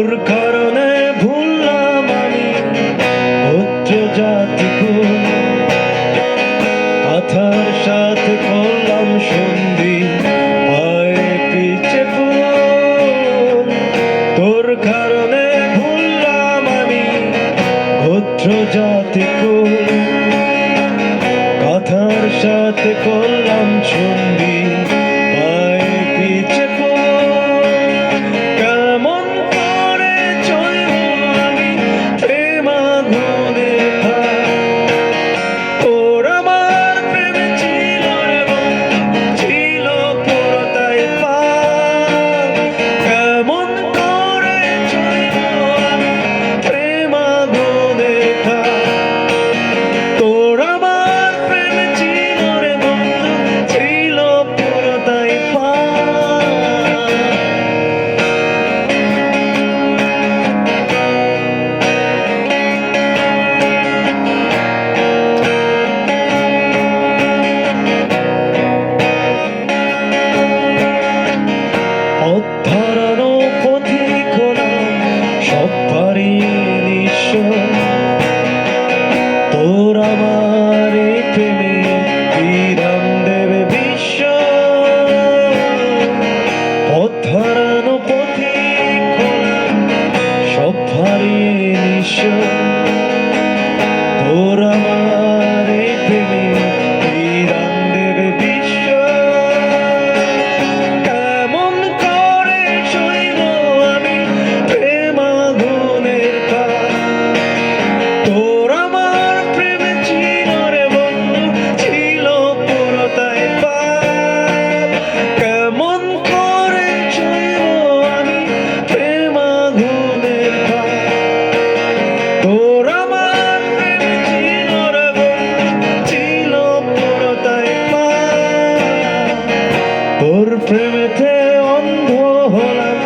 তোর কারণে ভুললাম আমি গোত্র জাতি কুল, কথার সাথে করলাম সন্ধি, পায়ে পিছে ফুল। তোর কারণে ভুললাম আমি গোত্র জাতি কুল, কথার সাথে করলাম সন্ধি, পায়ে পিছে ফুল। কেমন করে চলবো আমি প্রেম আগুনে ভাই, তোর আমার প্রেমে ছিল রে বন্ধু, ছিল পুরোটাই পাপ। কেমন করে চলবো আমি প্রেম আগুনে ভাই, তোর আমার প্রেমে ছিল রে বন্ধু, ছিল পুরোটাই পাপ। পথ হারানো পথিক হলাম, সব হারিয়ে নিঃস্ব। তোর আমার এই প্রেমে বিরাম দেবে বিশ্ব। পথ হারানো পথিক হলাম, সব হারিয়ে নিঃস্ব। তোর আমার এই প্রেমে বিরাম দেবে বিশ্ব। কেমন করে সইব আমি প্রেম আগুনের তাপ, তোর আমার প্রেমে ছিল রে বন্ধু, ছিল পুরোটাই পাপ। কেমন করে সইব আমি প্রেম আগুনের তাপ, তোর আমার প্রেমে ছিল রে বন্ধু, ছিল পুরোটাই পাপ। তোর প্রেমেতে অন্ধ হলাম,